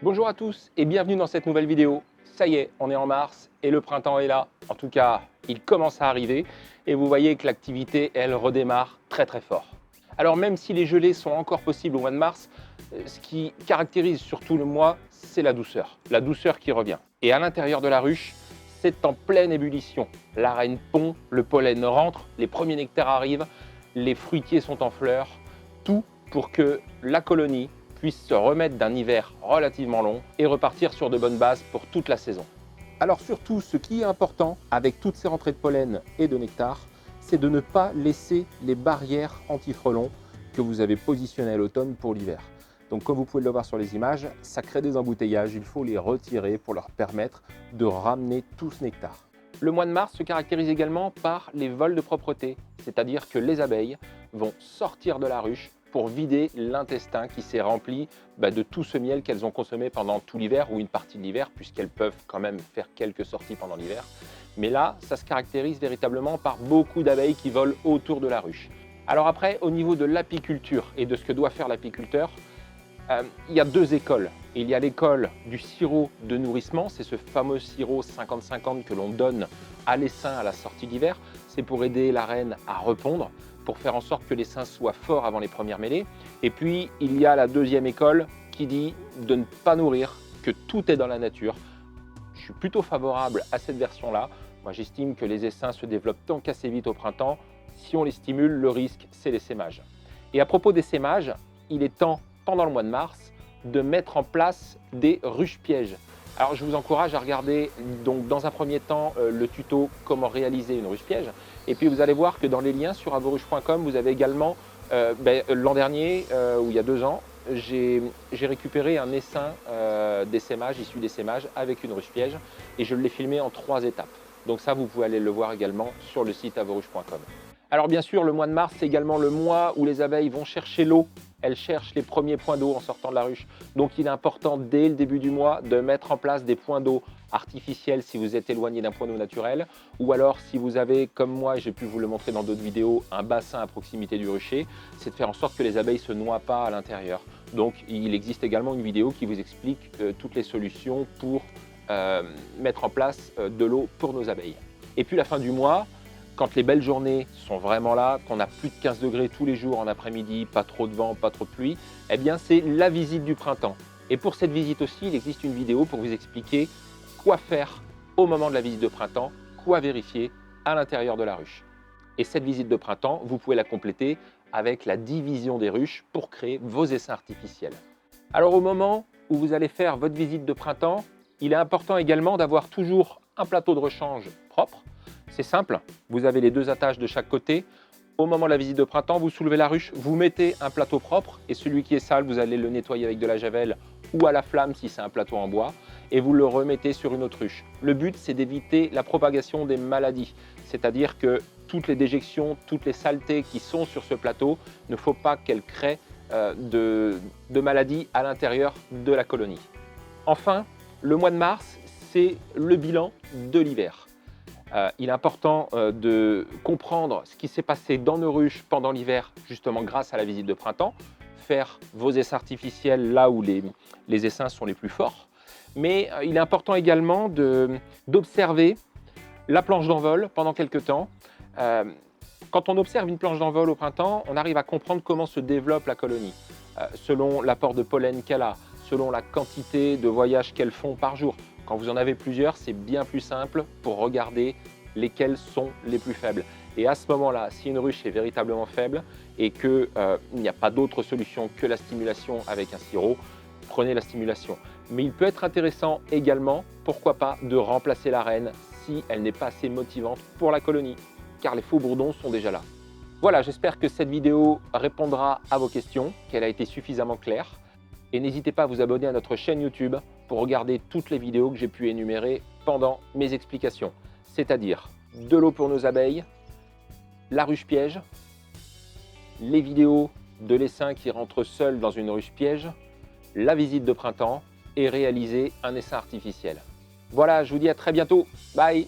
Bonjour à tous et bienvenue dans cette nouvelle vidéo. Ça y est, on est en mars et le printemps est là. En tout cas, il commence à arriver et vous voyez que l'activité, elle redémarre très très fort. Alors même si les gelées sont encore possibles au mois de mars, ce qui caractérise surtout le mois, c'est la douceur qui revient. Et à l'intérieur de la ruche, c'est en pleine ébullition. La reine pond, le pollen rentre, les premiers nectars arrivent, les fruitiers sont en fleurs, tout pour que la colonie puisse se remettre d'un hiver relativement long et repartir sur de bonnes bases pour toute la saison. Alors surtout, ce qui est important avec toutes ces rentrées de pollen et de nectar, c'est de ne pas laisser les barrières anti-frelons que vous avez positionnées à l'automne pour l'hiver. Donc comme vous pouvez le voir sur les images, ça crée des embouteillages, il faut les retirer pour leur permettre de ramener tout ce nectar. Le mois de mars se caractérise également par les vols de propreté, c'est-à-dire que les abeilles vont sortir de la ruche pour vider l'intestin qui s'est rempli de tout ce miel qu'elles ont consommé pendant tout l'hiver ou une partie de l'hiver, puisqu'elles peuvent quand même faire quelques sorties pendant l'hiver. Mais là, ça se caractérise véritablement par beaucoup d'abeilles qui volent autour de la ruche. Alors après, au niveau de l'apiculture et de ce que doit faire l'apiculteur, il y a deux écoles. Il y a l'école du sirop de nourrissement, c'est ce fameux sirop 50-50 que l'on donne à l'essaim à la sortie d'hiver. C'est pour aider la reine à repondre, pour faire en sorte que l'essaim soit fort avant les premières mêlées. Et puis, il y a la deuxième école qui dit de ne pas nourrir, que tout est dans la nature. Je suis plutôt favorable à cette version-là. Moi, j'estime que les essaims se développent tant qu'assez vite au printemps. Si on les stimule, le risque, c'est l'essaimage. Et à propos d'essaimage, il est temps, pendant le mois de mars, de mettre en place des ruches pièges. Alors je vous encourage à regarder donc dans un premier temps le tuto comment réaliser une ruche piège, et puis vous allez voir que dans les liens sur avoruche.com, vous avez également l'an dernier ou il y a 2 ans, j'ai récupéré un essaim d'essaimage, issu d'essaimage avec une ruche piège, et je l'ai filmé en 3 étapes. Donc ça, vous pouvez aller le voir également sur le site avoruche.com. Alors bien sûr, le mois de mars, c'est également le mois où les abeilles vont chercher l'eau. Elles cherchent les premiers points d'eau en sortant de la ruche. Donc il est important dès le début du mois de mettre en place des points d'eau artificiels si vous êtes éloigné d'un point d'eau naturel, ou alors si vous avez, comme moi, j'ai pu vous le montrer dans d'autres vidéos, un bassin à proximité du rucher, c'est de faire en sorte que les abeilles ne se noient pas à l'intérieur. Donc il existe également une vidéo qui vous explique toutes les solutions pour mettre en place de l'eau pour nos abeilles. Et puis la fin du mois, quand les belles journées sont vraiment là, qu'on a plus de 15 degrés tous les jours en après-midi, pas trop de vent, pas trop de pluie, eh bien c'est la visite du printemps. Et pour cette visite aussi, il existe une vidéo pour vous expliquer quoi faire au moment de la visite de printemps, quoi vérifier à l'intérieur de la ruche. Et cette visite de printemps, vous pouvez la compléter avec la division des ruches pour créer vos essaims artificiels. Alors au moment où vous allez faire votre visite de printemps, il est important également d'avoir toujours un plateau de rechange propre. C'est simple, vous avez les 2 attaches de chaque côté. Au moment de la visite de printemps, vous soulevez la ruche, vous mettez un plateau propre et celui qui est sale, vous allez le nettoyer avec de la javel ou à la flamme si c'est un plateau en bois, et vous le remettez sur une autre ruche. Le but, c'est d'éviter la propagation des maladies, c'est-à-dire que toutes les déjections, toutes les saletés qui sont sur ce plateau, il ne faut pas qu'elles créent de maladies à l'intérieur de la colonie. Enfin, le mois de mars, c'est le bilan de l'hiver. Il est important de comprendre ce qui s'est passé dans nos ruches pendant l'hiver, justement grâce à la visite de printemps, faire vos essaims artificiels là où les essaims sont les plus forts. Mais il est important également d'observer la planche d'envol pendant quelques temps. Quand on observe une planche d'envol au printemps, on arrive à comprendre comment se développe la colonie, selon l'apport de pollen qu'elle a, selon la quantité de voyages qu'elles font par jour. Quand vous en avez plusieurs, c'est bien plus simple pour regarder lesquelles sont les plus faibles. Et à ce moment-là, si une ruche est véritablement faible et qu'il n'y a pas d'autre solution que la stimulation avec un sirop, prenez la stimulation. Mais il peut être intéressant également, pourquoi pas, de remplacer la reine si elle n'est pas assez motivante pour la colonie, car les faux bourdons sont déjà là. Voilà, j'espère que cette vidéo répondra à vos questions, qu'elle a été suffisamment claire. Et n'hésitez pas à vous abonner à notre chaîne YouTube pour regarder toutes les vidéos que j'ai pu énumérer pendant mes explications. C'est-à-dire de l'eau pour nos abeilles, la ruche piège, les vidéos de l'essaim qui rentre seul dans une ruche piège, la visite de printemps et réaliser un essaim artificiel. Voilà, je vous dis à très bientôt. Bye!